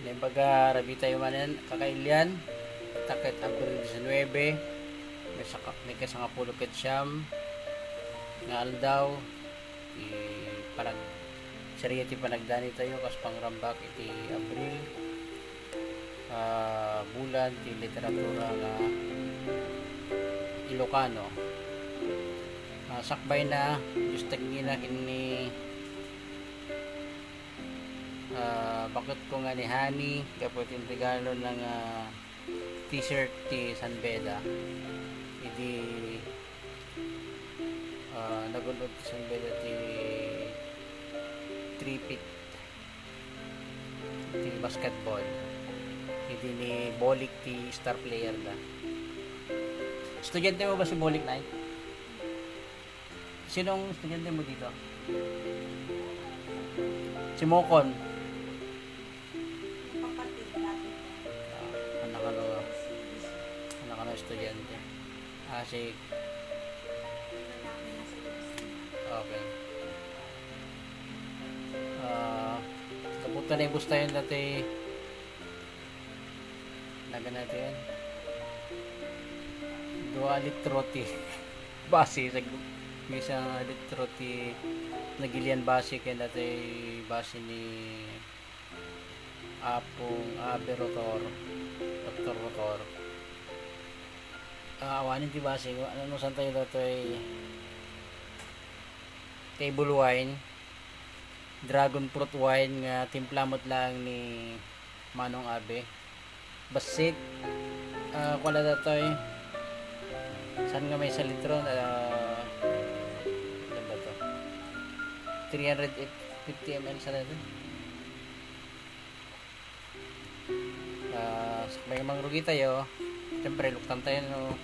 Limbaga rabi tayo manan kakailian takit Abril 19 may kasangapulo ket siyam nga aldaw parang sariya ti panagdani tayo kas pangrambak iti Abril bulan ti literatura nga Ilocano. Sakbay na just tagina kini bakit ko nga ni Hani kapit yung regalo ng t-shirt ti San Beda hindi nagulog ti San Beda ti 3-feet ti basketball hindi ni Bolik ti star player na. Estudyante mo ba si Bolik na? Sinong estudyante mo dito? Si Mokon. Anak ano estudyante. Si okay. Kapunta na yung bus tayo dati naga natin dua litro ti base sa may isang litro ti nagilian base kaya dati base ni Apong Abe Rotor Dr. Rotor awanin ti base ano saan tayo dito ay table wine dragon fruit wine nga timplamot lang ni Manong Abe basit wala dito ay saan nga may sa litro ano ba to 350 ml sa natin may mangrugi tayo siyempre luktan tayo no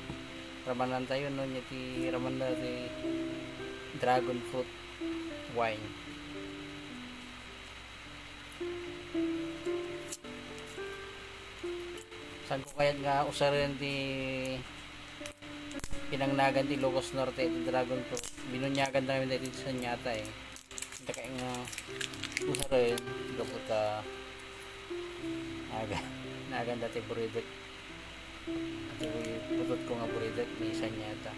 ramanan tayo no ti raman na ti dragon fruit wine saan ko kaya nga usarin ti pinangnagan ti Locos Norte ti dragon fruit binunyagan na namin dito sa nyata hindi kaya nga usarin gaputa nagan dati buridek ati putot ko nga buridek may isa nyata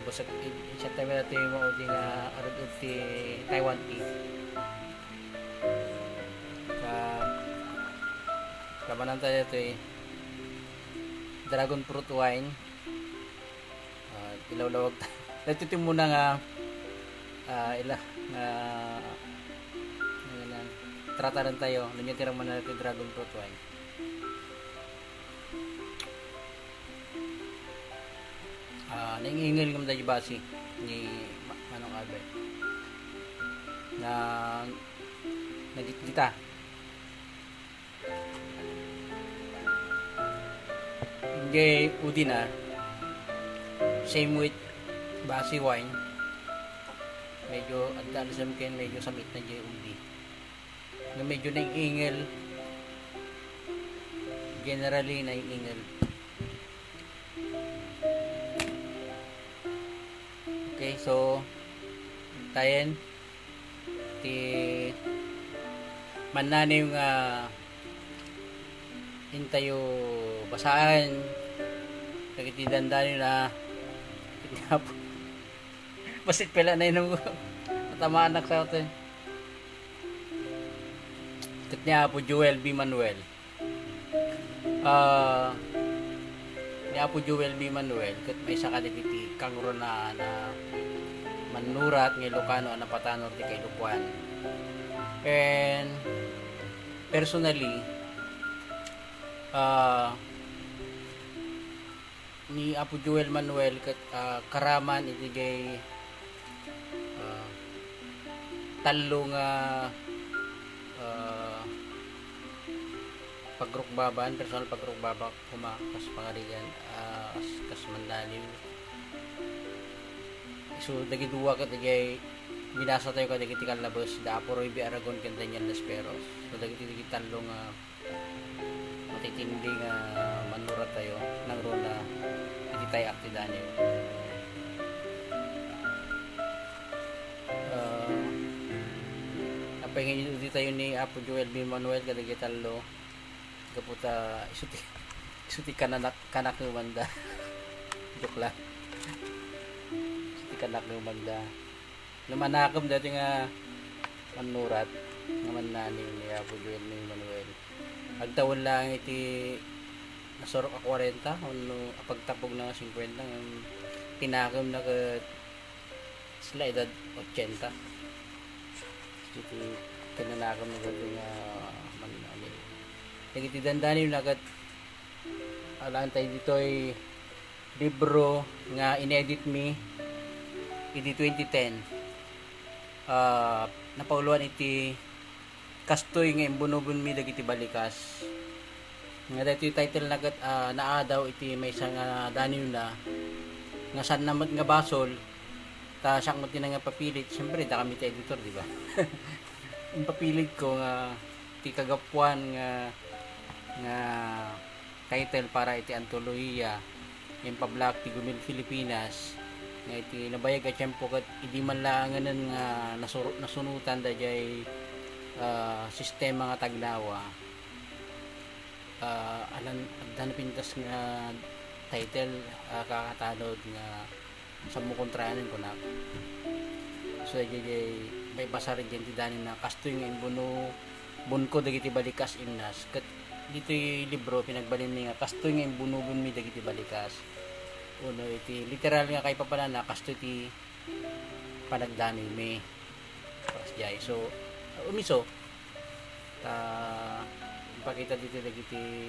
busak isa tayo dati mauti nga arod ti Taiwan tea kamanan tayo ito dragon fruit wine ilawlawag dito muna nga trataran tayo nanyo tirang man natin dragon fruit wine naingingil ng tayo basi ni Manong Abe na nagitita hindi udi na same with basi wine medyo adaan sa mkin medyo samit na dyan udi na medyo naingingil generally naingingil okay so tayen ti mananay yung hintayo basaan nagitidandaan na basit pala na yun matamaan na sa atin kat niya po Joel B. Manuel niya po Joel B. Manuel kat may isa ka diti kangro na manurat ng Ilocano na patanor di kay Lukuan and personally ni Apo Joel Manuel kat karaman itigay talong pagrukbaban personal pagrukbaba kumakas pangarigan kas manlalim so dagi duwa kat itigay binasa tayo kad dagiti kalabos da Apo Roy B. Aragon ken Daniel Desperos so dagiti talong matitindi nga manurat tayo nang rona hindi tayo aktidanyo apay ngayon tayo ni Apo Joel B. Manuel kadagitalo kaputa isuti kanak ng banda. Joke lang. Isuti kanak ng banda. Namanakam dati nga manurat naman nani ni Apo Joel B. Manuel. Agtawon lang iti nasorok a 40 ano pagtapog na 50 ng tinakam na ka sila edad 80. Iti kinanakam na gado nga manani. Iti dandani na kat alaan tayo dito ay libro nga inedit mi iti 2010. Napauluan iti kastoy nga imbunobon mi dagiti balikas. Nga dito yung title na naadaw iti may isang daniw na nga saan naman nga basol ta siyak mo nga papilit. Siyempre da kami ta editor, di ba? Yung papilit ko nga iti kagapuan nga title para iti antolohiya yung pablak ti Gumil Pilipinas nga iti nabayag at tiyempo kat hindi man laanganan nga nasunutan da jay sistema nga tagnawa. Adan pintas nga title kakatanod nga sa mukontrayanin ko na so jay may basarin dyan ti danin na kastoy nga imbuno bunko dagiti balikas imnas kat dito yung libro pinagbalin ni nga kastoy nga imbunubon mi dagiti balikas uno iti literal nga kay papanana kastoy ti panagdani mi pas jay so umiso ta pakita dito dagiti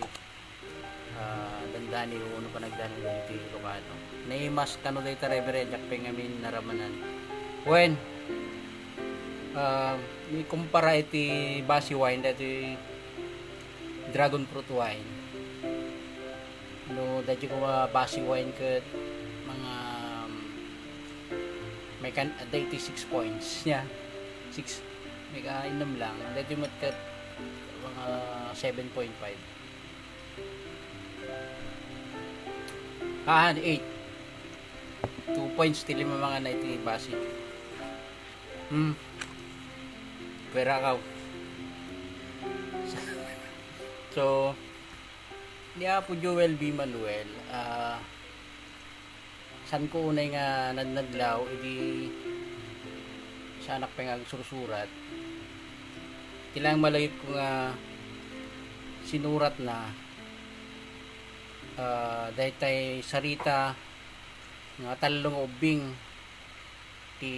dandani uno panagdani dagiti Ilocano naimas kano dayta reverend jakpeng amin naramanan when may kumpara iti basi wine dati dragon fruit wine no dati ko basi wine ket mga may kan 86 points nya 6 may kainom lang dati mat ket mga 7.5 8 2 points tili mga na iti basi pera kaw so ni Apo Joel B. Manuel san ko unay nga nadnadlaw idi sa anak pengag sursurat tilang malayot ko nga sinurat na daytay sarita nga talong ubing ti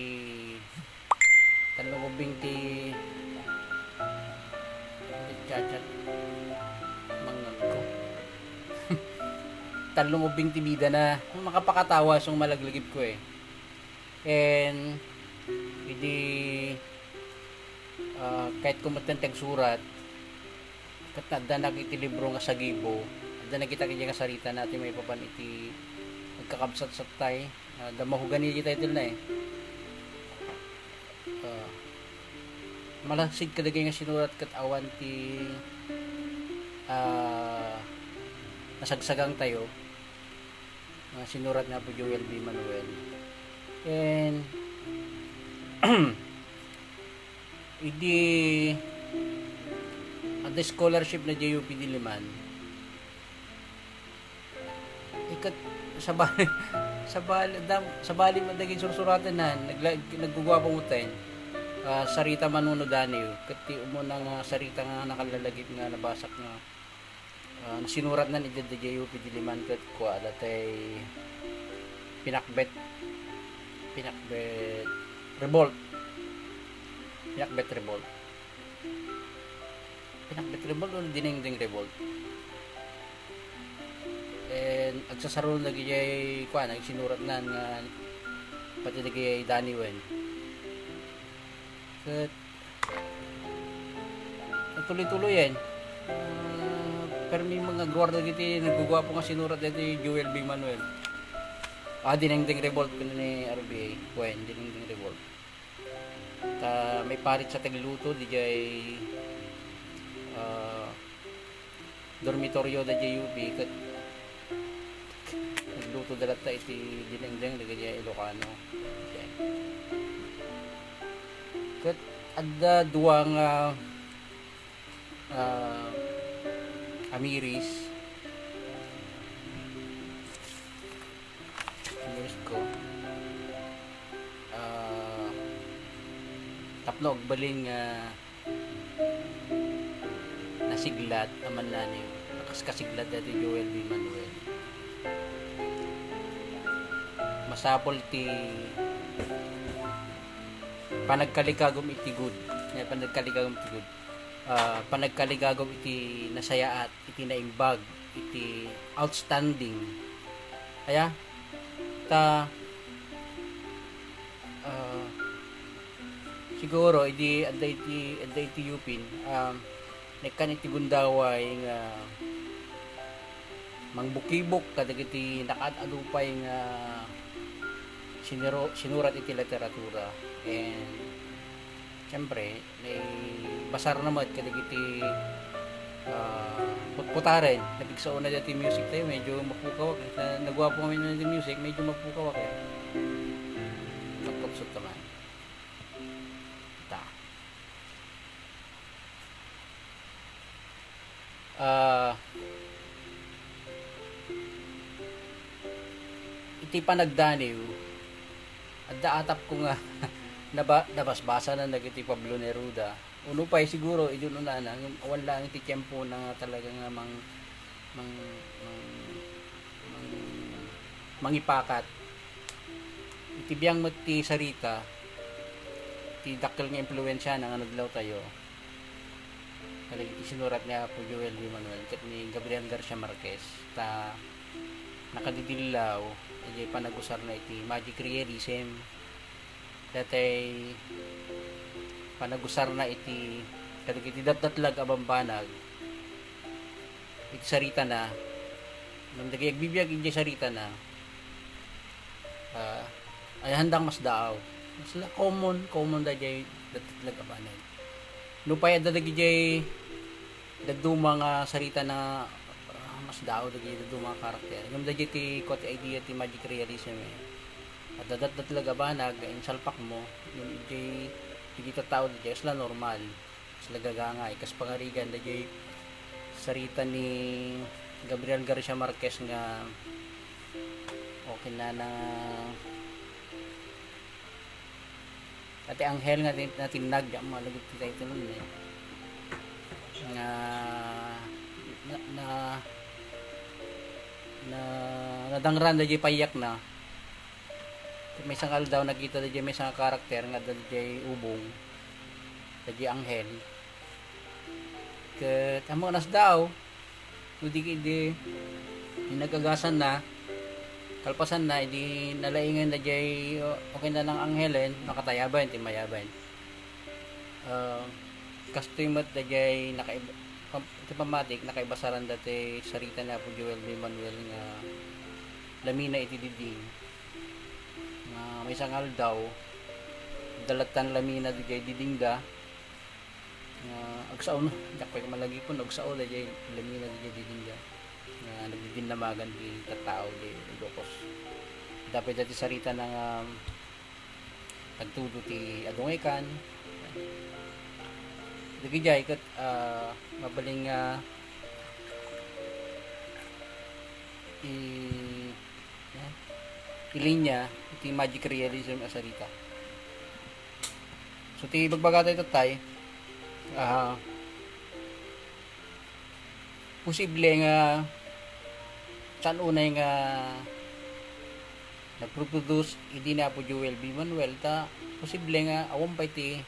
chat mangan ko talong ubing ti bida na makapakatawa sung malaglagip ko eh and hindi kahit kumatan tagsurat kat nadda iti libro nga sa gibo nadda nakita kanya nga sarita natin may papan iti nagkakabsat sa tay damahugan niya title na eh malasig kadagay nga sinurat kat awan ti nasagsagang tayo sinurat nga po Joel B. Manuel and idi at the scholarship na JUP Diliman ikat sa bali madaging sursuratan na naggugwa pa mutayin sarita manuno daniw kati umuna nga sarita nga nakalalagip nga nabasak nga sinurat na ni JUP Diliman kat kwa datay pinakbet revolt o dinengdeng revolt and agsasaron lagi jay kwa nagsinurat na nga pati lagi Danny Wen kat tuloy-tuloy yan pero may mga gwarda giti nagugwa po nga sinurat dito Joel B. Manuel dinengdeng revolt ko ni RBA Wen dinengdeng revolt may parit sa tagluto di jay dormitoryo da JUP kat nagluto dalata iti dinengdeng di jay Ilocano kat adda duwang uh, amiris ko, uh, tapno og baling nasiglat aman nanim nakaskasiglat dati Joel B. Manuel masapol ti panagkaligagom iti good panagkaligagom iti nasayaat iti naimbag iti outstanding kaya ta siguro idi adda iti yupin nekan iti gundaway nga mangbukibok kadagiti nakaadupay nga sinurat iti literatura and syempre may basar naman kadagiti putputaren nabigsaon na dati music tayo medyo mapukawak nagwapo kami na dati music medyo mapukawak nagkapsot naman ta iti panagdaniw adda atap ko nga nabasbasa na nagiti Pablo Neruda uno pa siguro idun na yung awan lang iti tiempo na talaga nga mangipakat iti biyang mo ti sarita ti dakkel nga impluwensya na nga naglaw tayo kalig iti sinurat niya po Joel B. Manuel ket ni Gabriel Garcia Marquez ta nakadidilaw iti panagusar na iti magic realism datay panagusar na iti kadig iti datdatlag abambanag iti sarita na nang dagay agbibiyag iti sarita na ay handang mas daaw sila common dagay datdatlag abanag lupay adda dagay dagduma nga sarita na mas daaw dagay dagduma karakter ngem dagay ti quote idea ti magic realism at datdatlag abanag insalpak mo yung iti tao dagay sila normal sila gagangay kas pangarigan dagay sarita ni Gabriel Garcia Marquez nga okay na ati anghel nga natinag malagot ti title nun nga nadangran dagay payak na may sangal daw nakita dagay may sang karakter nga dagay ubong dagay anghel ket amo nas daw di nagagasan na kalpasan na idi nalaingan dagay okay na ng anghelen nakatayaban ti mayaban kastoy mat dagay nakaiba ti pamatik nakaibasaran dati sarita na po Joel B. Manuel nga lamina iti diding nga may sangal daw dalatan lamina dagay diding da nga agsaw no dakpay malagi po agsaw dagay lamina dagay diding da nga nagdidinamagan di katao di Ilocos dapat dati sarita ng nagtudo ti adungaykan dagijay kat mabaling ilinya iti magic realism a sarita so ti bagbagatay tatay posible nga saan unay nga nagproduce hindi na po Joel B. Manuel ta posible nga awam pa iti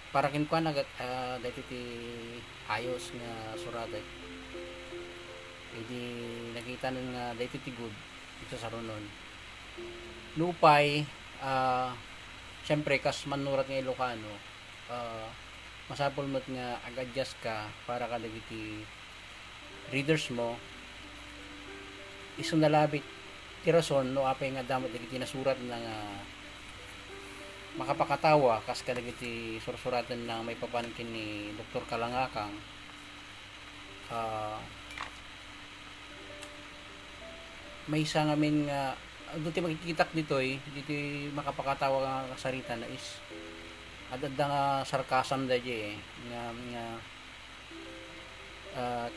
para kinuha na dati ti ayos nga suraday hindi nakita nun nga dati ti good ito sa runon lupay syempre kas manurat nga Ilocano masapol mo't nga ag-adjust ka para ka ti readers mo isong nalabit ti rason no apay nga damot dagiti nasurat na nga makapakatawa kas ka dagiti sursuratan na may papankin ni Dr. Kalangakang may isa ngamin nga doon ti makikitak dito dito makapakatawa nga sarita na is adda nga sarcasm dadya nga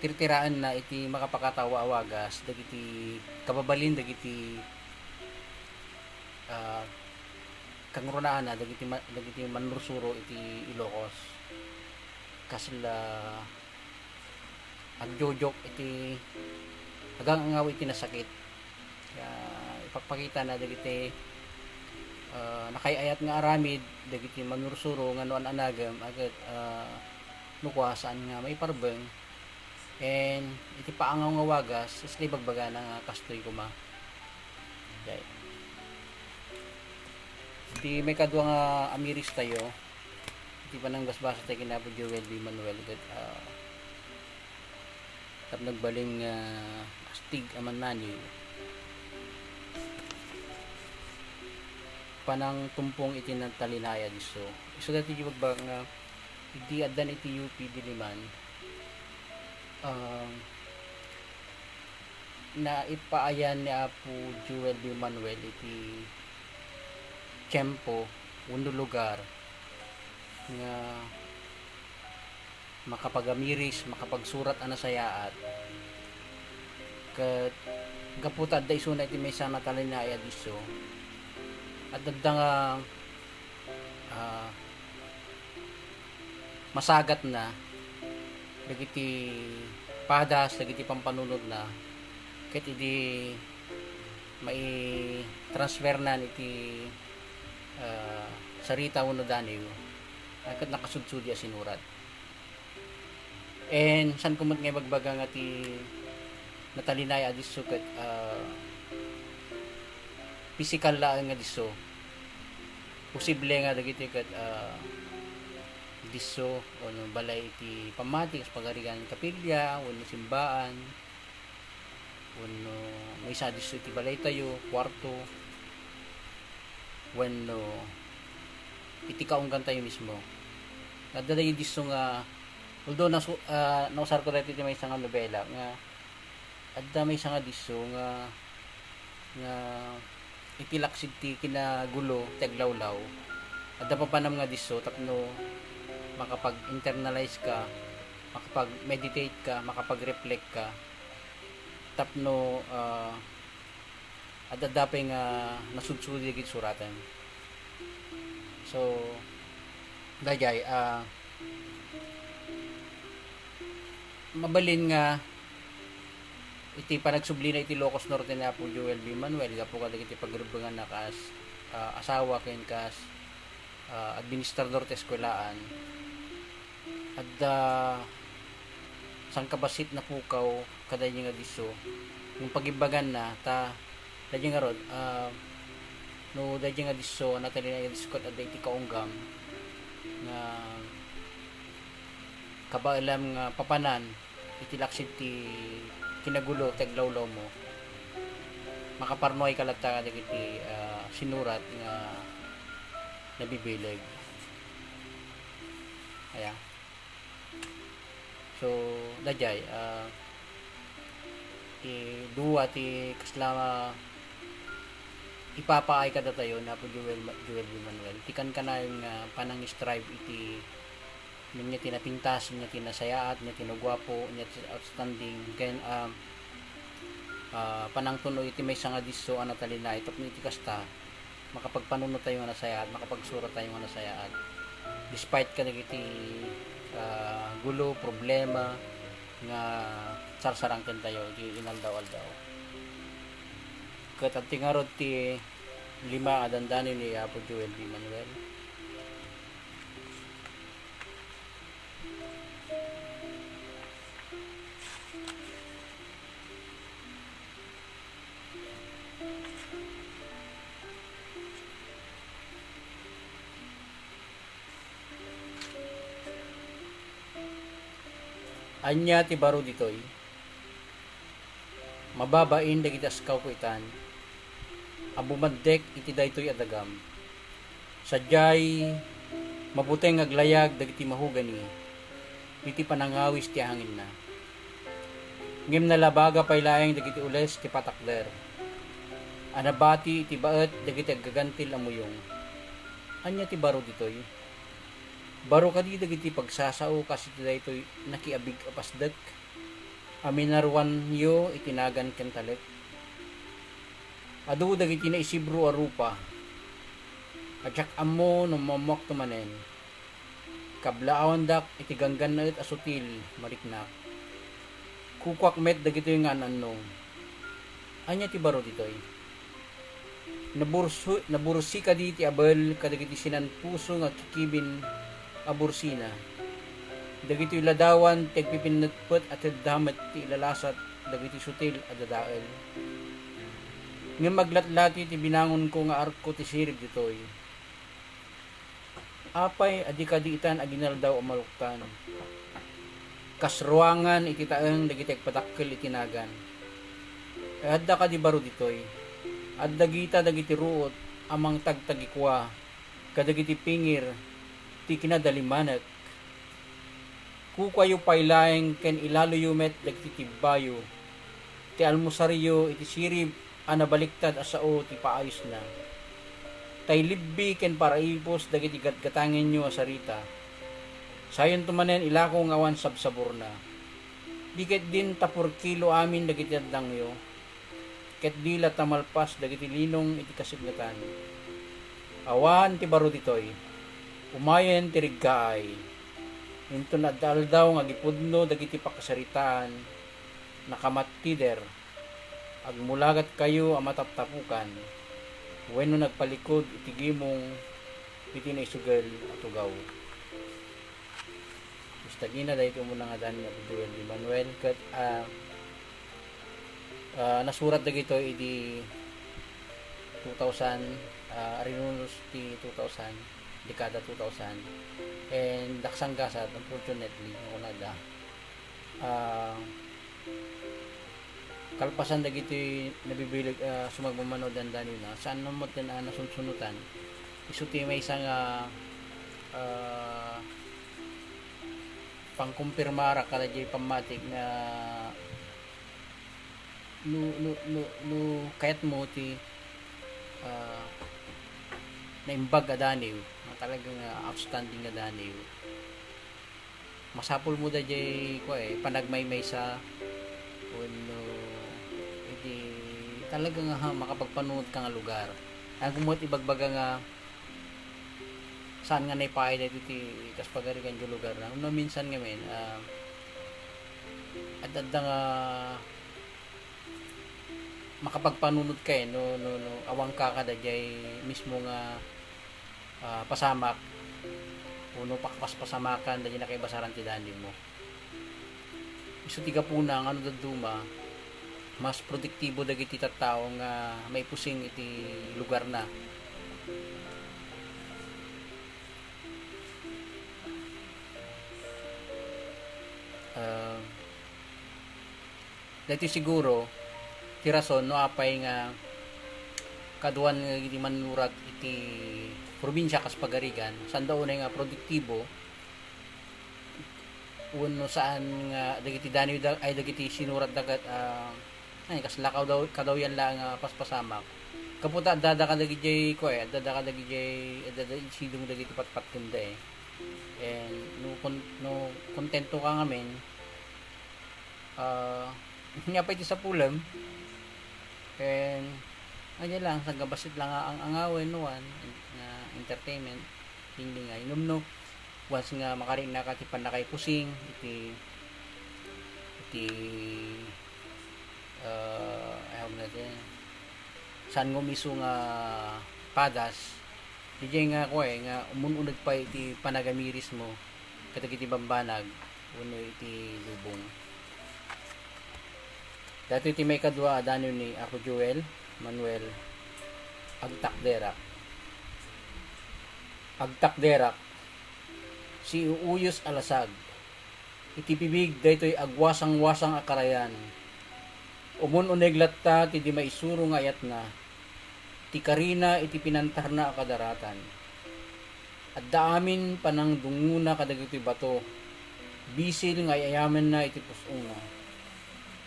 tirtiraan na iti makapakatawa awagas dagiti kababalin dagiti kangrunaan na dagiti manursuro iti Ilocos kasla agjojok iti agang angaw iti nasakit kaya ipagpakita na dagiti nakayayat nga aramid dagiti manursuro nga noan anagam agad nukwasaan nga may parbeng and iti paangaw nga wagas isli bagbaga na kastoy kuma okay. Iti may kadwa nga amiris tayo iti panang basbasa tayo kinapo Joel B. Manuel tap nagbaling astig aman naniw panang tumpong iti ng talinaya diso iso dati yung magbang iti adan iti UP Diliman na ipaayan ni Apo Joel B. Manuel iti tiyempo uno lugar nga makapagamiris makapagsurat anasayaat ket gaputad da iso na iti may sana talinaya diso at dadda nga masagat na dagiti padas dagiti pampanunod na ket idi mai transfer na iti sarita uno daniw ket nakasudsud ya sinurat and san kumot nga bagbaga nga ti natalinay adiso ket physical lang nga diso posible nga dagiti ket diso ono balay iti pamatik pagarigan kapilya ono simbaan ono may isa diso iti balay tayo kwarto wenno iti kaunggan tayo mismo nadalay diso nga although nausar ko dati iti may isang nobela nga adda may isang diso nga itilaksid ti kinagulo taglawlaw adda pa panam nga diso tapno makapag-internalize ka makapag-meditate ka makapag-reflect ka tapno adda dapay nga nasudsudi gid suratan so dayay mabalin nga iti panagsubli na iti Ilocos Norte na po Joel B. Manuel gapo kada iti pagrubangan na kas asawa ken kas administrador ti eskwelaan at sang kabasit na pukaw kada nga diso yung pagibagan na ta dadya nga rod no dadya nga diso natali na diskot at iti kaunggam nga kabailam nga papanan iti laksid ti kinagulo taglawlaw mo makaparnoy kalata nga iti sinurat nga nabibilig aya so dajay duwa ti kaslama ipapaay kada tayo na po Joel B. Manuel tikan ka na yung panang strive iti niya tinapintas niya tinasayaat niya tinagwapo niya outstanding ken panang tuno iti may sanga diso ana talina itop ni iti kasta makapagpanunod tayo nga nasayaat makapagsurat tayo nga nasayaat despite kadagiti gulo problema nga sarsarangken tayo di inaldaw-aldaw ket tingarod ti lima adandanin ni Apo Joel B. Manuel anya ti baro ditoy mababain dagiti askaw ko itan abumaddek iti daytoy adagam sadyay mabuteng aglayag dagiti mahugani iti panangawis ti hangin na ngem nalabaga paylaeng dagiti ules ti patakder anabati iti baet dagiti aggagantil amuyong anya ti baro ditoy Baro kadi dagiti pagsasao kasi daytoy nakiabig apasdak. Aminarwan yo itinagan ken talek. Adu dagiti na isibro a rupa. Adyak ammo no momok tumanen. Kablaawan dak iti ganggan na asutil mariknak. Kukwak met dagito nga anong. Anya ti baro ditoy. Nabursi ka di ti abel kadagiti sinan puso nga kikibin abursina. Dagiti ladawan tagpipinatput at damat ti ilalasat dagiti sutil at dadael. Nga maglatlati ti binangon ko nga arko ti sirib ditoy. Apay adi kadiitan aginal daw amaluktan. Kasruangan iti taeng dagiti patakkel itinagan. Adda ka di baro ditoy. Adda gita dagiti ruot amang tagtagikwa kadagiti pingir ti kinadalimanek. Kukayo paylaeng ken ilaluyumet dagiti tibayo. Ti almusaryo iti sirib anabaliktad asao ti paayos na. Tay libbi ken paraipos dagiti gatgatangin nyo asarita. Sayon tumanen ilako ng awan sabsabor na. Diket din tapor kilo amin dagiti addangyo. Ket dila tamalpas dagiti linong iti kasiglatan. Awan ti baro ditoy. Umayen ti riggaay. Into na daldaw nga gipudno dagiti pakasaritaan. Nakamattider. Agmulagat kayo ang mataptapukan. Wenno nagpalikod iti gimong iti naisugal at ugaw. Tagina dahil ito muna nga dani na Joel Di Manuel kat nasurat na gito iti 2000 arinunos ti 2000 dekada 2000 and daksang gasat unfortunately ako nada kalpasan na gito nabibilig sumagmamanood ang dani na saan namot na nasunsunutan isuti may isang pangkumpirmara kada jay pamatik na kayat mo ti naimbag adaniw talagang outstanding adaniw masapul mo da jay ko panagmaymay sa uno iti talagang makapagpanood ka nga lugar ang kumot ibagbaga nga saan nga naipay dito ti kas pagarikan yung lugar na no minsan nga men at nga makapagpanunod kay no awang ka kada jay mismo nga pasamak uno pakpas pasamakan dahil nakaibasaran ti dani mo iso tiga puna ano daduma mas produktibo dagiti tattao nga may pusing iti lugar na dito siguro tirason no apay nga kaduan nga iti manurat iti probinsya kas pagarigan sanda unay nga produktibo uno saan nga dagiti dani ay dagiti sinurat dagat ay kas lakaw daw kadaw yan lang paspasamak kaputa dada ka dagiti ko dada ka dagiti dada sidong dagiti patpat kunda and no kontento ka ngamen nga pa iti sa pulam and ayan lang sa gabasit lang ang angawin nuan nga entertainment hindi nga inumno once nga makaring nakatipan na kay pusing iti ayaw natin saan ngumiso nga padas DJ nga ko nga umununag pa iti panagamiris mo katag iti bambanag uno iti lubong dati iti may kadwa adanyo ni ako Joel Manuel agtakderak si uuyos alasag iti pibig daytoy agwasang-wasang akarayan umununeg latta ti di maisuro nga ayat na ti karina iti pinantar na akadaratan at daamin panang dunguna kadagiti bato bisil nga ayamen na iti pusuna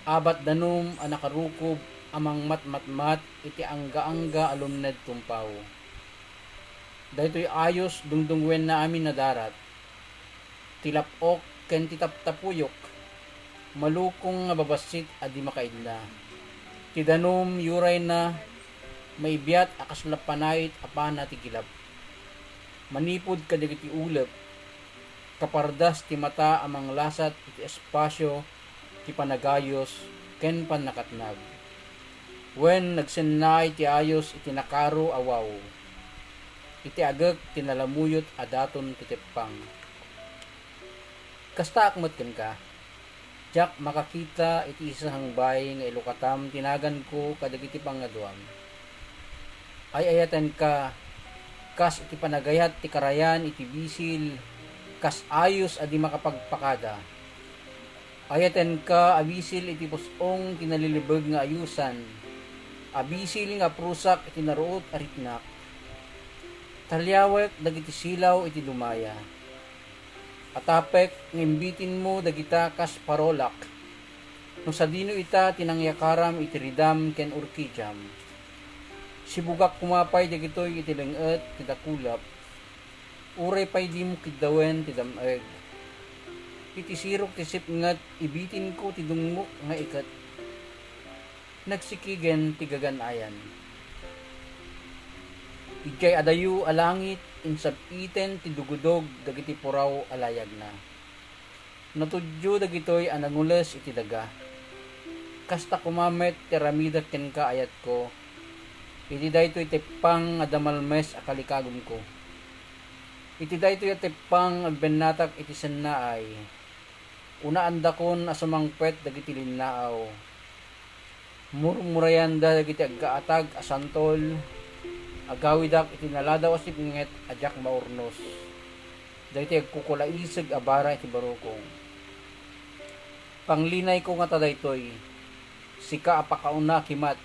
abat danum anakarukob amang matmatmat iti angga-angga alumned tumpaw daytoy ayos dungdungwen na amin na darat tilapok ken titaptapuyok, malukong nga babasit adi makaidna. Tidanom yuray na maibiyat akas lapanayit apana ti gilap. Manipod kadagiti ulep, kapardas ti mata amang lasat iti espasyo ti panagayos ken panakatnag. Wen nagsennay ti ayos iti nakaro awaw, iti agek tinalamuyot adaton ti teppang. Kasta akmet ken ka, jak makakita iti isang bay nga ilukatam tinagan ko kadagiti pangaduam. Ay ayaten ka, kas iti panagayat ti karayan iti bisil, kas ayos adi makapagpakada. Ayaten ka abisil iti pusong kinalilibeg nga ayusan, abisil nga prusak iti naruot aritnak. Talyawek dagiti silaw iti dumaya. Atapek ngimbitin mo dagita kas parolak. No sa dino ita tinangyakaram iti ridam ken urkijam. Sibugak kumapay dagitoy iti lenget ti dakulap. Uray pay di mo kidawen ti dameg. Iti sirok ti sipngat ibitin ko ti dungmok nga ikat. Nagsikigen ti gaganayan. Ikay adayu alangit insab iten ti dugudog dagiti puraw alayag na. Natudyo dagitoy anangules iti daga. Kasta kumamet ti ramidat ken ka ayat ko. Iti daytoy teppang adamalmes akalikagom ko. Iti daytoy teppang agbennatak iti sennaay. Una andakon asumangpet dagiti linnaaw. Murmurayanda dagiti agkaatag asantol. Agawidak iti naladaw asipinget ajak maurnos. Dahiti agkukulaisig abara iti barukong. Panglinay ko nga tadaytoy, sika apakauna kimat.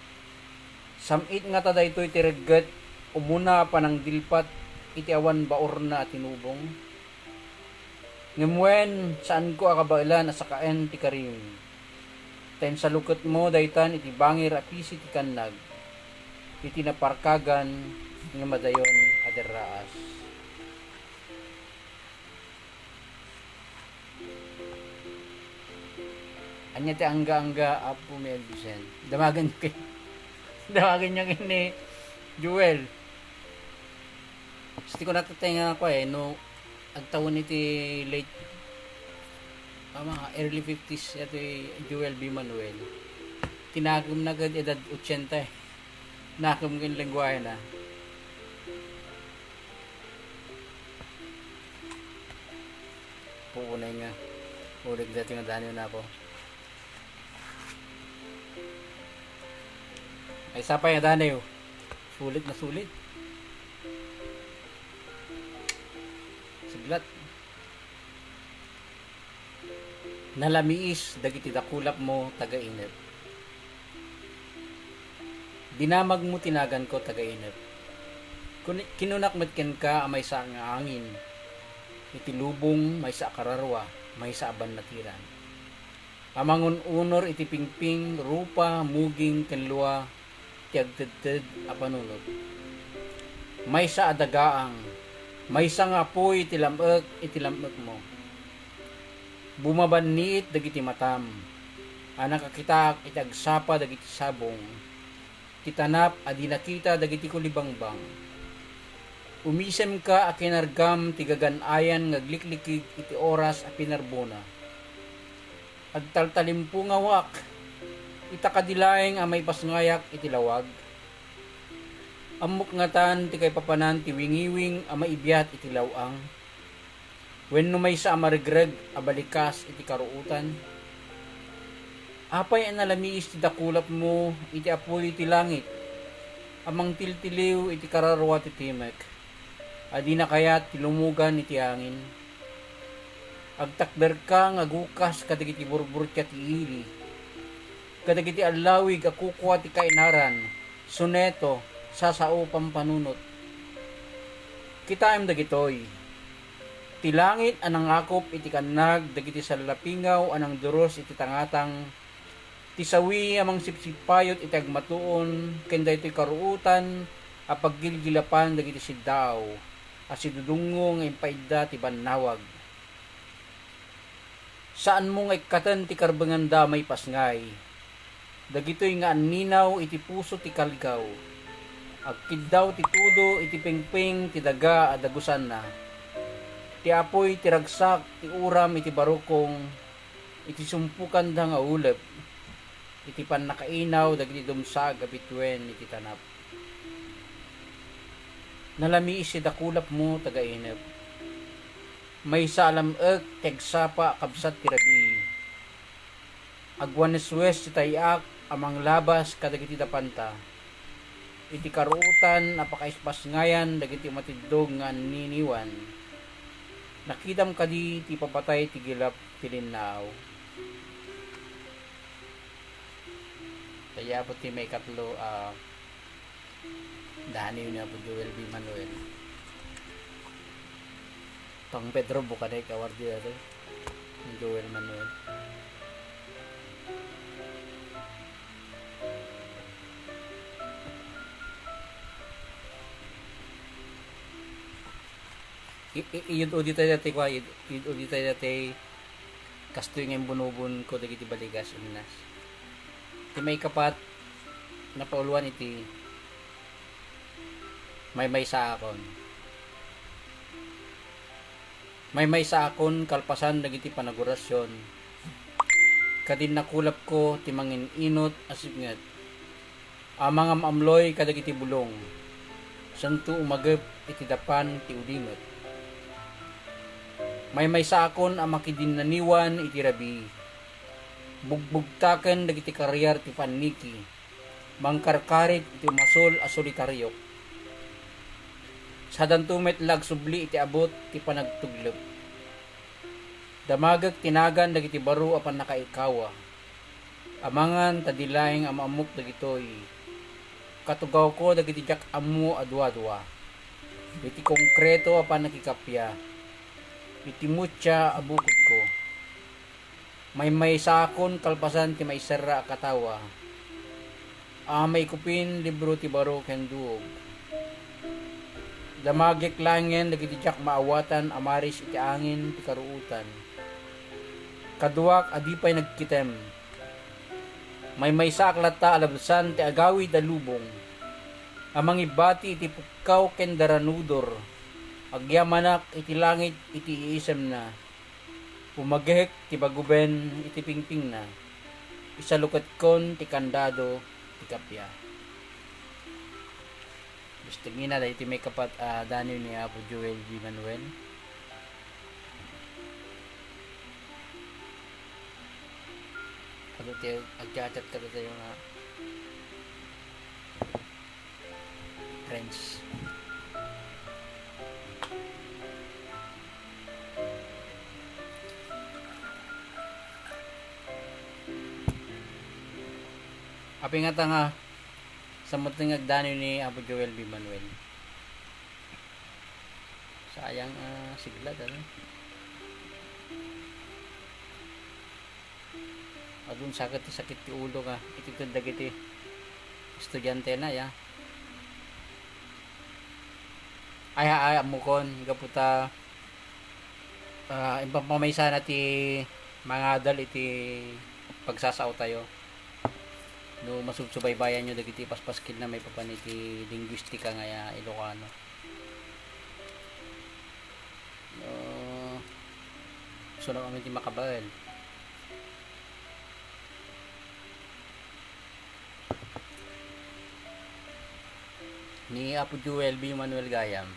Samit nga tadaytoy tiregget, umuna panang dilpat iti awan baor na tinubong. Ngimwen saan ko akabailan asakaen ti karim. Ten sa lukot mo daytan iti bangir apisi ti kanag. Iti naparkagan nga madayon aderraas. Anya ti angga-angga apo Mel Vicen. Damagan niya kini Joel. Gusto ko natatenga ako no agtawon iti late mga early 50s ito Joel B. Manuel. Tinagom na agad edad 80 Nakum kin lengguwahe na. Puunay nga. Ulit dati nga danyo na po. Ay sapay nga danyo. Sulit na sulit. Siglat. Nalamiis dagiti dakulap mo taga-init. Dinamag mo tinagan ko taga-inip. Kinunakmet ken ka amay sa nga angin. Iti lubong may sa kararwa, may sa aban natiran. Amangun unor iti pingping, rupa, muging, kenlua, tiagtedted apanunod. May sa adagaang, may sa nga apoy iti lameg mo. Bumabanniit dagiti matam. Anak akitak iti agsapa dagiti sabong. Titanap adi nakita dagiti kulibangbang. Umisem ka a kinargam ti gaganayan ngagliklikig iti oras a pinarbona. Agtaltalimpo nga wak, itakadilaeng a may pasngayak iti lawag. Amok ngatan ti kay papanan ti wingiwing a maibiyat iti lawang. Wenno may sa amarigreg a balikas iti karuutan. Apay ang nalamiis ti dakulap mo, iti apoy iti langit, amang tiltiliw iti kararwa ti timek, adi na kayat ti lumugan iti angin. Agtakder ka nga gukas kadagiti burbur ti ili, kadagiti alawig akukwa ti kainaran, suneto, sasao pampanunot. Kitaem dagitoy, ti langit anang akop iti kanag, dagiti salapingaw anang duros iti tangatang, tisawi amang sipsipayot iti agmatuon ken daytoy karuutan a paggilgilapan dagiti siddaw a sidudungo nga impaidda ti bannawag. Saan mo nga ikatan ti karbangan damay pasngay. Dagitoy nga ninaw iti puso ti kalgaw. Agkid daw ti tudo iti pingping ti daga adagusan na. Ti apoy ti ragsak ti uram iti barukong iti sumpukan da nga ulep. Iti pan nakainaw dagiti dumsag abitwen iti tanap. Nalami isi dakulap mo tagainep. May salam tegsapa kabsat ti rabi. Agwan Suez ti tayak amang labas kadagiti dapanta. Iti karuutan apakaispas ngayan dagiti matidog nga niniwan. Nakitam kadi ti papatay ti gilap ti linnaw. Kaya po ti may katlo dani yun po Joel B. Manuel. Pang Pedro Bukanay kawar di rin Joel Manuel. Iyud udi tayo dati kwa iyud udi tayo dati kasto yung bunubun ko dagiti baligas unas ti may kapat na pauluan iti may sa akon kalpasan dagiti panagurasyon kadin nakulap ko ti mangin inot asipnget amang amloy kadagiti bulong santo umagep iti dapan ti udingot may sa akon ang makidinaniwan iti rabi bugbugtaken dagiti karyar ti paniki mangkarkarit iti masol a solitaryok sadan tumet lag subli iti abot ti panagtuglep damagag tinagan dagiti baro apan nakaikawa amangan tadilaeng amamok dagitoy katugaw ko dagiti jak amu adwa-dwa iti konkreto apan nakikapya iti mutya abukod ko may sakon kalpasan ti maisara katawa may kupin libro ti baro ken duog damagek langen dagiti jak maawatan amaris iti angin ti karuutan kaduak adipay nagkitem may saklata alabsan ti agawi dalubong amang ibati iti pukkaw ken daranudor agyamanak iti langit iti iisem na umagek ti baguben iti pingping na isalukat kon ti kandado ti kapya. Gusto nga na iti may kapat danyo ni Apo Joel B. Manuel. Ano tayo agchat ka tayo nga friends. Api nga nga sa muting agdanyo ni Apo Joel B. Manuel. Sayang sigla ano. Adun sakit ti ulo ka. Iti dagiti estudyante na ya. Ay mo kon gaputa ipapamaysa na ti mga adal iti pagsasaw tayo. No masubsubaybayan nyo dagiti paspaskil na may papaniti linguistika nga ya Ilocano. So na kami ti makabal. Ni Apo Joel B. Manuel Gayam.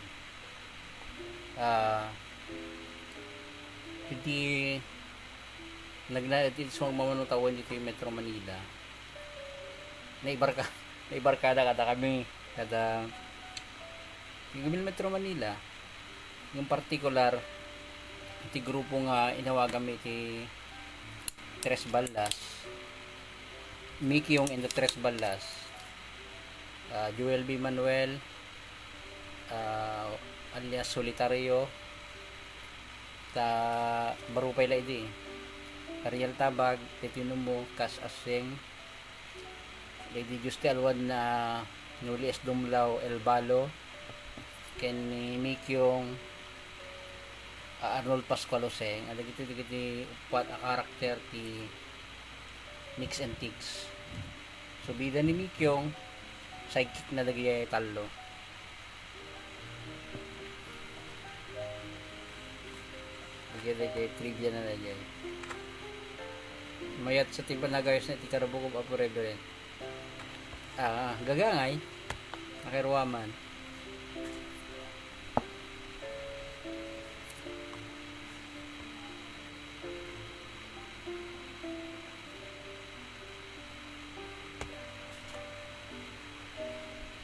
Hindi nagnalit sa mga manutawan dito yung Metro Manila. Naibarkada kada kami kada yung Metro Manila yung particular iti grupo nga inawagan mi iti Tres Ballas Mickey yung in the Tres Ballas Joel B. Manuel alias Solitario ta barupay la idi Ariel Tabag Tetinumo Kas Aseng Lady Juste Alwan na Nuli S. Dumlao El Balo ken ni Mikyong Arnold Pascualoseng ada dagiti upat a karakter ti Nix and Tix. So bida ni Mikyong sidekick na dagiti talo. Dagiti trivia na dagiti. Mayat sa tiban nagayos na ti Karabukog Apo Reverend. Gagangay nakirwaman.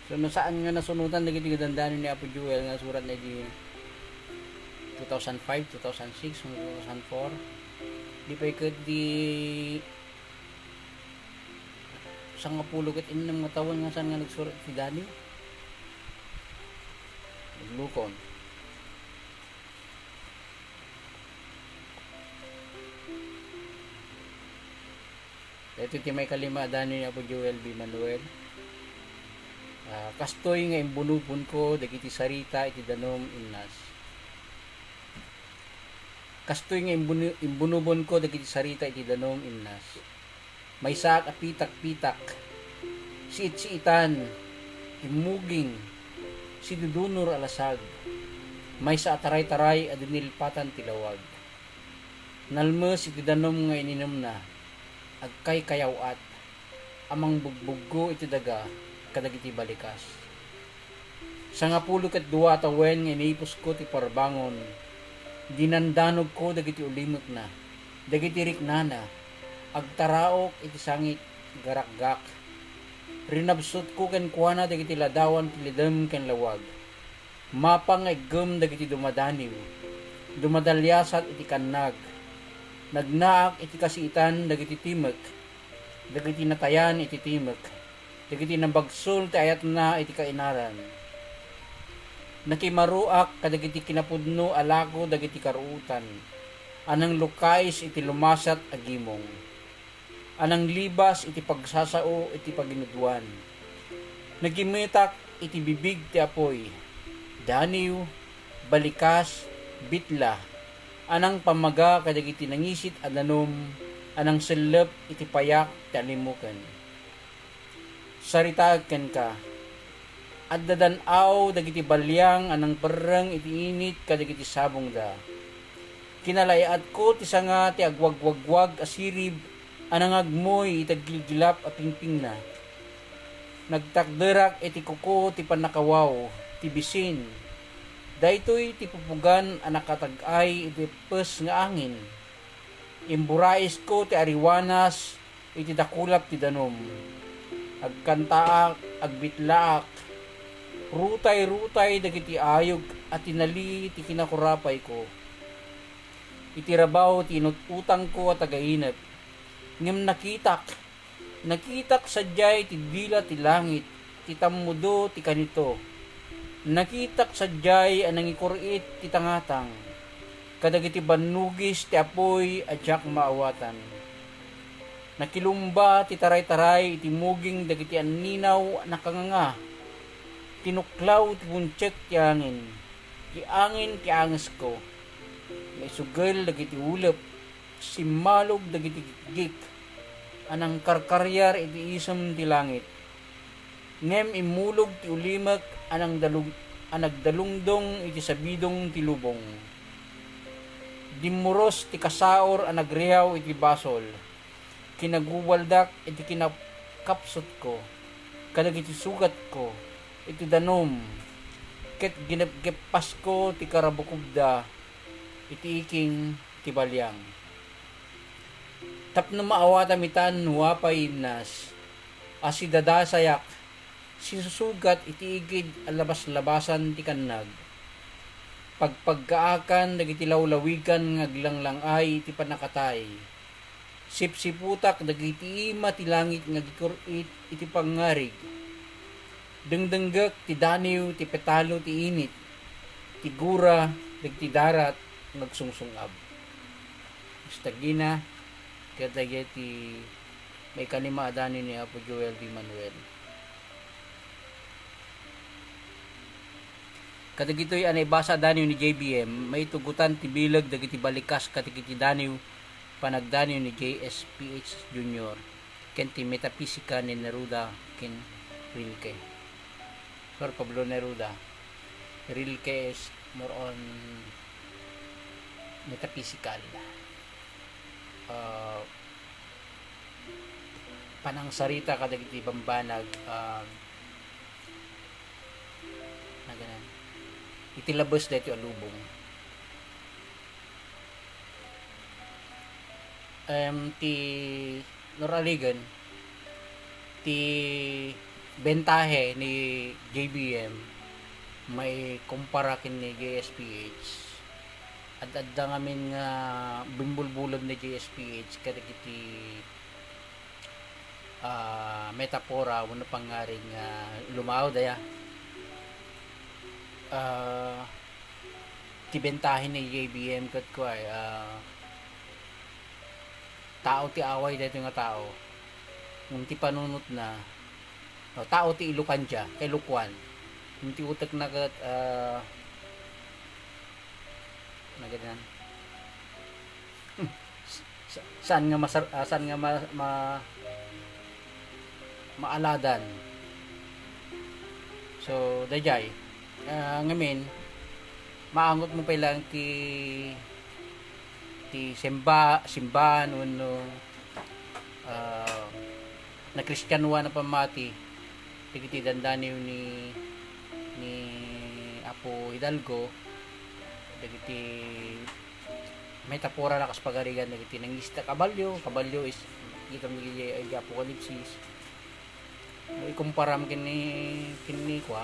So saan nga nasunutan dagiti dandanon ni Apo Joel nga surat na di 2005, 2006, 2004. Di pa ikot di sang mapulo ket inang mga taon nga saan nga nagsurat si Dani. Naglukon. Ito ti may kalima Dani ni Apo Joel B. Manuel. Kastoy nga imbunupon ko dagiti sarita iti danom innas. Kastoy nga imbunubon ko dagiti sarita iti danom innas. Maysa a pitak-pitak, siit-siitan, imuging, sidudunor alasag. Maysa a taray-taray a dinilpatan tilawag. Nalmes iti danom nga ininom na, agkay kayawat, amang bugbuggo iti daga, kadagiti balikas. Sa nga pulo ket duwa tawen nga inipos ko ti parbangon, dinandanog ko dagiti ulimot na, dagiti riknana, agtaraok iti sangit garakgak. Rinabsot ko ken kuana dagiti ladawan ti lidem ken lawag. Mapang eggem dagiti dumadaniw, dumadalyasat iti kannag. Nagnaak iti kasiitan dagiti timek, dagiti natayan iti timek. Dagiti nambagsol ti ayat na iti kainaran. Nakimaruak kadagiti kinapudno alako dagiti karuutan. Anang lukais iti lumasat agimong. Anang libas iti pagsasao iti paginuduan. Nagimitak iti bibig ti apoy. Daniw, balikas, bitla. Anang pamaga kadagiti nangisit adanom. Anang selep iti payak ti alimuken. Saritaken ka. At dadanaw dagiti balyang anang pereng iti init kadagiti sabong da. Kinalayat ko ti sanga ti agwagwagwag asirib anang agmoy itagilgilap a pingping na. Nagtakderak iti kuko ti panakawaw ti bisin. Daytoy ti pupugan anak katag-ay iti pes nga angin. Imburais ko ti ariwanas iti dakulap ti danom. Agkantaak, agbitlaak, rutay-rutay dagiti ayog at tinali ti kinakurapay ko. Itirabaw ti inututang ko at tagainap. Ngem nakitak sadyay ti dila ti langit, ti tammudo ti kanito. Nakitak sadyay anang ikurit ti tangatang. Kadagiti banugis ti apoy at jak maawatan. Nakilumba ti taray-taray iti muging dagiti anninaw nakanganga. Tinuklaw ti bunchek ti angin. Ti angin ti anges ko. May sugel dagiti ulep. Simalog dagiti gigik. Anang karkaryar iti isem ti langit. Ngem imulog ti ulimek anagdalungdong iti sabidong ti lubong. Dimuros ti kasaor anagrihaw iti basol. Kinaguwaldak iti kinakapsot ko, kadagiti sugat ko, iti danom, ket ginapgepas ko ti karabukubda, iti iking ti balyang. Tapno maawata mitan wapay nas, asidadasayak, sisusugat iti igid alabas-labasan ti kannag. Pagpagkaakan dagiti lawlawigan ngaglanglang-ay ti panakatay. Sipsiputak dagiti ima ti langit nga gikurit iti pangarig. Dengdenggek ti daniw ti petalo ti init. Ti gura dagiti darat ngagsungsungab. Stagina kadagiti may kanima adani ni Apo Joel B. Manuel. Kadagitoy anay basa daniw ni JBM, may tugutan ti bilag dagiti balikas kadagiti daniw panagdaniw ni JSPH Jr. ken ti metaphisika ni Neruda ken Rilke. Sir Pablo Neruda. Rilke is more on metaphysical. Panang sarita kadagiti bambanag na ganan. Itilabos dito alubong. Ti Noraligan ti bentahe ni JBM may kumpara kin ni JSPH at adda ngamin nga bimbulbulod ni JSPH kadagiti metapora wano pangaring lumaw daya tibentahin ni JBM kat ko ay tao ti away dito nga tao nung ti panunot na tao ti ilukan dya kay lukwan nung ti utak na kat na ganyan saan nga maaladan. So dayjay ngamin maangot mo pa lang ti simbahan uno na Kristyanuan na pamati tigiti dandaniw ni Apo Hidalgo dagiti metapora na kaspagarigan dagiti nangista kabalyo is itam ni Apokalipsis ikumparam kini kwa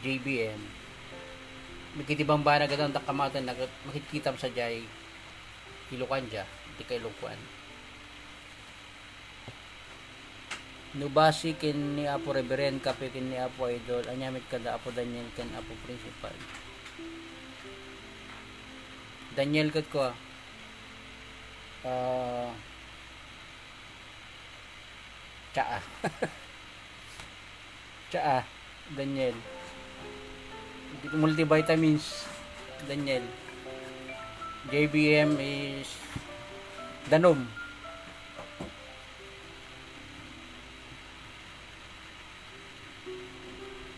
JBM nagkitibang ba na gano'n takamatan na makikita sa jay ilukan dya di kay lukuan nubasi kin ni Apo Reverend kape kin ni Apo Idol anyamit kada Apo Daniel kin Apo Principal Daniel kat ko Tsaa Daniel multivitamins Daniel JBM is Danom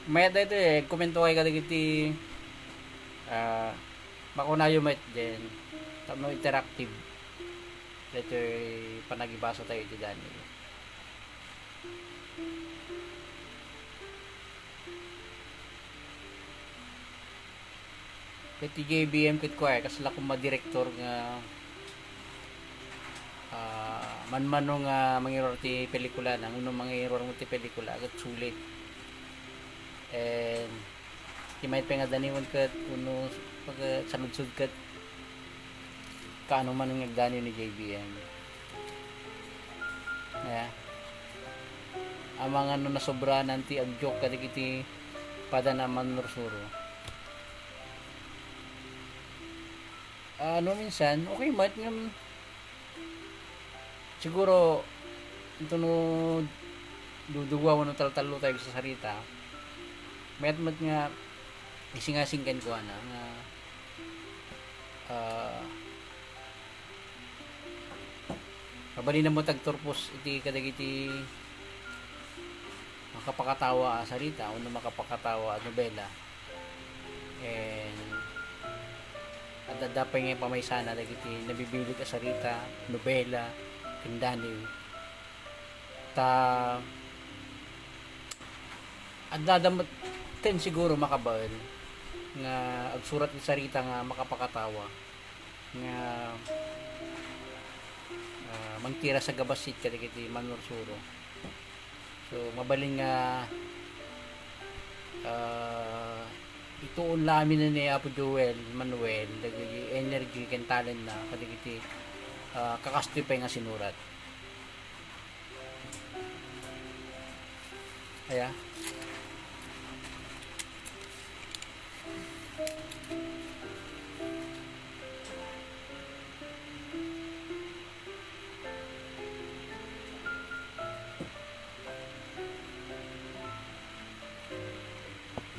may dito komento kay kadagiti makunayo met din tamo interactive dito panagibasa tayo di Daniel. Iti JBM kit ko kasla kong madirektor nga manmano nga mangiror ti pelikula nang uno mangiror mo ti pelikula agad sulit and timay pa nga daniwan kat uno pag saludsud kat kaano man ang nagdani ni JBM ang mga nasobra nanti ang joke kadikiti pada naman nursuro minsan okay mat nga siguro ito no duduwa wano taltalo tayo sa sarita mat nga isingasingkan ko nga mabali na mo tagturpos iti kadagiti makapakatawa sarita o makapakatawa nobela and at dadapay nga pamaysana dagiti nabibili ka sarita nobela kindaniw ta at dadamot ten siguro makabal nga agsurat ni sarita nga makapakatawa nga mangtira sa gabasit kadagiti manursuro so mabaling nga ituon lamin na ni Apo Joel Manuel dagiti energy ken talent na kadagiti kakastoy pa nga sinurat aya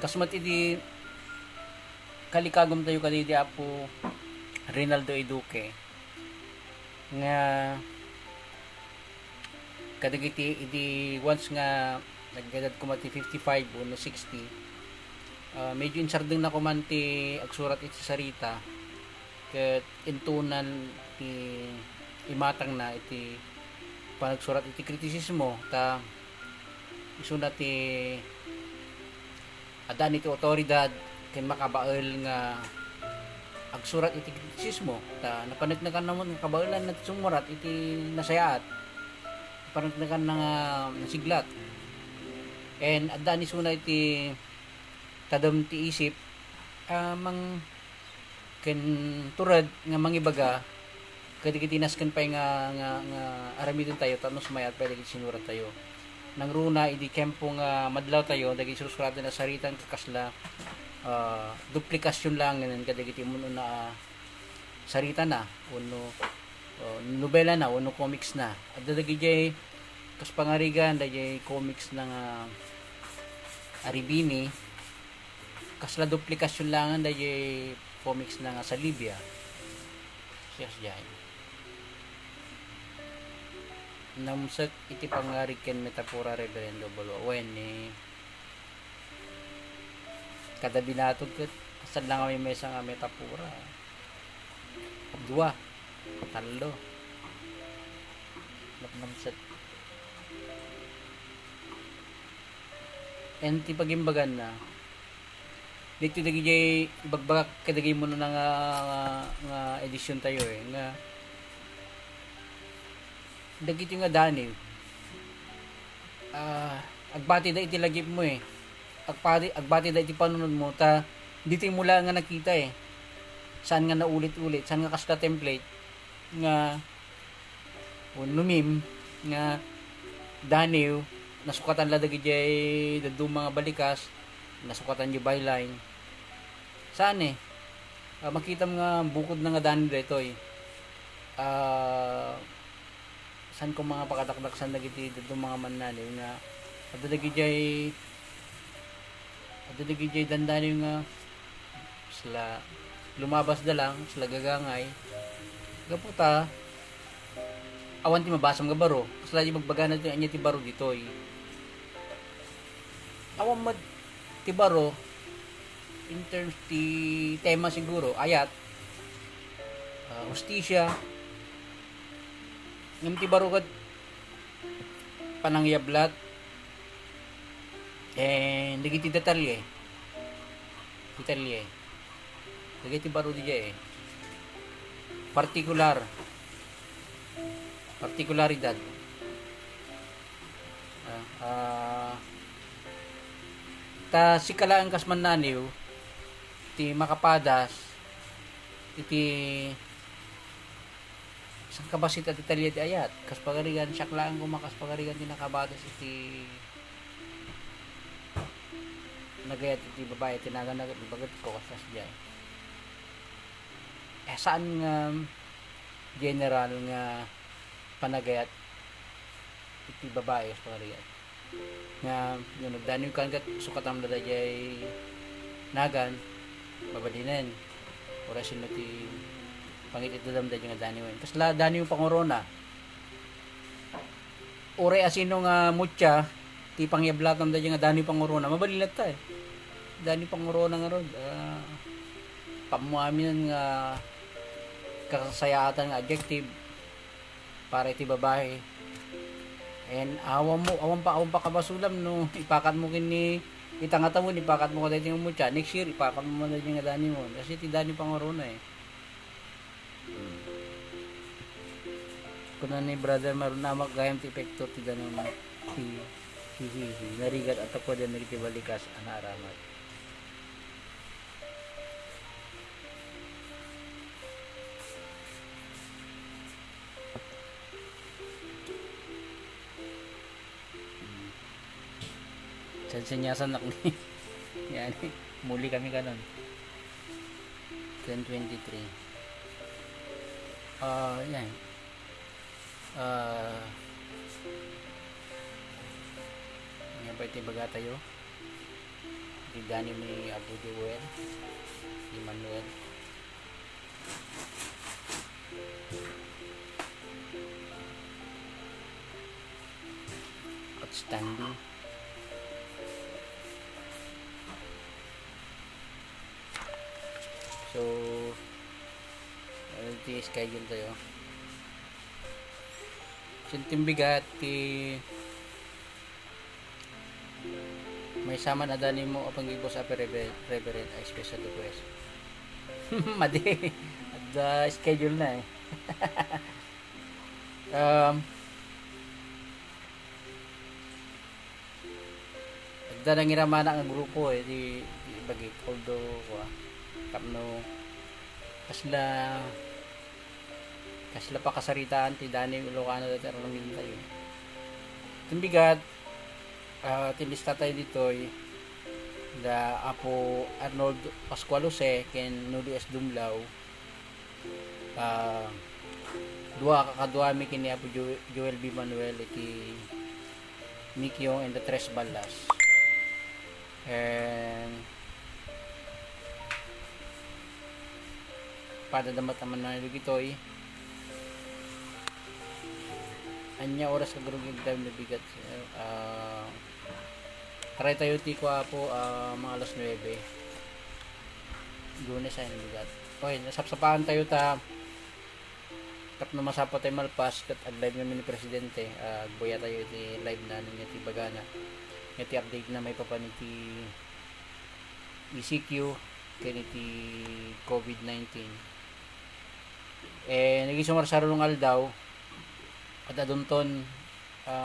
kasmat iti kalikagom tayo kadidi apo Rinaldo Eduque nga kadagiti iti once nga nagedad ko mati 55 o 60, medyo insardeng na kumanti agsurat iti sarita ket intunan ti imatang na iti panagsurat iti kritisismo ta isuna ti adan iti otoridad ken makabael nga agsurat iti kritisismo ta napanagnagan namon nga kabaelan na sumurat iti nasayaat napanagnagan na nga nasiglat and adan isuna iti tadam ti isip mang ken turad nga mangibaga kadagiti nasken pay nga aramidon tayo tanong sumayat pwede giti sinurat tayo nang runa idi kempo nga madlaw tayo dagiti susuratan na saritan kakasla duplikasyon lang ngayon kadagiti muno na sarita na uno nobela na uno comics na at dagiti kas pangarigan dagiti comics na nga Aribini kasla duplikasyon lang dagiti comics na nga sa Libya siyas diay namsak iti pangarig ken metapora reverendo bolo wen ni kada binatod ket asal lang kami may nga metapora dua talo namsak en ti pagimbagan na dito dagiti ibagbag kadagay mo na nga edisyon tayo nga dagiti nga dani agbati da iti lagip mo agbati da iti panunod mo ta dito mula nga nakita saan nga naulit-ulit saan nga kasla template nga numim nga daniw nasukatan la dagiti dadum mga balikas nasukatan yung byline saan makita mo nga bukod na nga daniw dito saan ko mga pakatakdaksan dagiti dadum mga mananaliw nga adadagiti dandaniw nga sila lumabas da lang sila gagangay gaputa awan ti mabasam nga baro sila di magbagana ti anya ti baro ditoy awan mad ti baro in terms ti tema siguro ayat hustisya ngam ti baro kat panangyablat dagiti detalye dagiti baro di partikularidad ta sikalaan kas mannaniw ti makapadas iti isang kabasit at detalye ti ayat kas pagarigan syaklaan ko makas pagarigan ti nakabadas iti nagayat iti babae tinagan bagat ko kasas diay saan nga general nga panagayat iti babae sa pagarigan nga yung nagdaniw kan kat sukatam na dayay nagan babadinen orasin na ti pangit ito dam dayay nga daniwen kasla daniw pangorona ore asino nga mutya ti pangyablatam dayay nga daniw pangorona mabalilat ta daniw pangorona nga rod pamuamin nga kakasayatan nga adjective para iti babae and awan pa kabasulam no ipakat mo kini itangata mo ipakat mo kada iti mutya next year ipakat mo na nga dani mo kasi ti dani pangorona kuno ni brother maron na magayam ti epekto ti dani mo narigat at ako din nagiti balikas ana aramat sanyasan nak ni yan muli kami kanon 1023 yan yan pa iti baga tayo iti Dani ni Abu Joel Emmanuel. Outstanding. So iti schedule tayo. Sinting bigat ti may sama na dani mo apang ibos ape reverend ay special request. Madi at schedule na eh. Agda nang iramana ang grupo eh di bagi although kapno kasla pa kasaritaan ti Dani Ilocano dati arang tayo. Timbigat tinlista tayo dito da Apo Arnold Pascualose ken Nudi S. Dumlao kadua mi kini Apo Joel B. Manuel iti Mikyong and the Tres Balas and padadamat naman na nilugitoy anya oras kagrugig time na bigat try tayo tiko po mga alas 9 Lunes ay bigat okay nasapsapahan tayo ta kap na masapa tayo malpas kat ag live namin ni Presidente buya tayo iti live na niya ti Bagana iti update na may papaniti ECQ kaniti COVID-19 nagisumar ng aldaw at adunton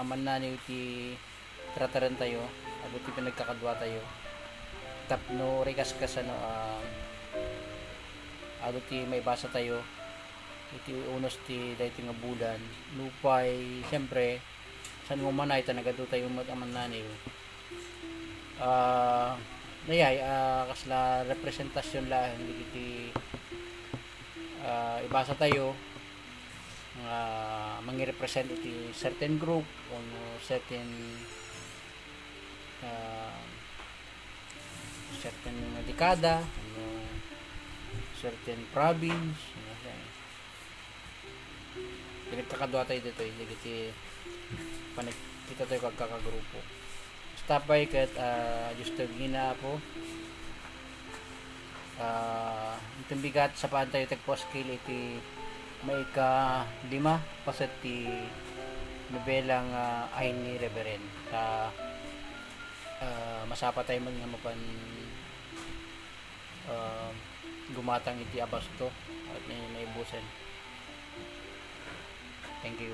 manani iti trataran tayo abot ti pinagkakadwa tayo tapno rekas abot ti may basa tayo iti unos ti dayti nga bulan lupay siyempre san mo manay ta nagado tayo manani kasla representasyon lang iti ibasa tayo mangi-represent iti certain group o certain dekada certain province pinagkakadwa tayo dito iti kita tayo kagkakagrupo stop by kat just gina po itong bigat sa paan tayo tagposkil iti may ka 5 pasat ti nobelang ay ni Reverend masapa tayo mga mapan gumatang iti abasto at naibusan. Thank you.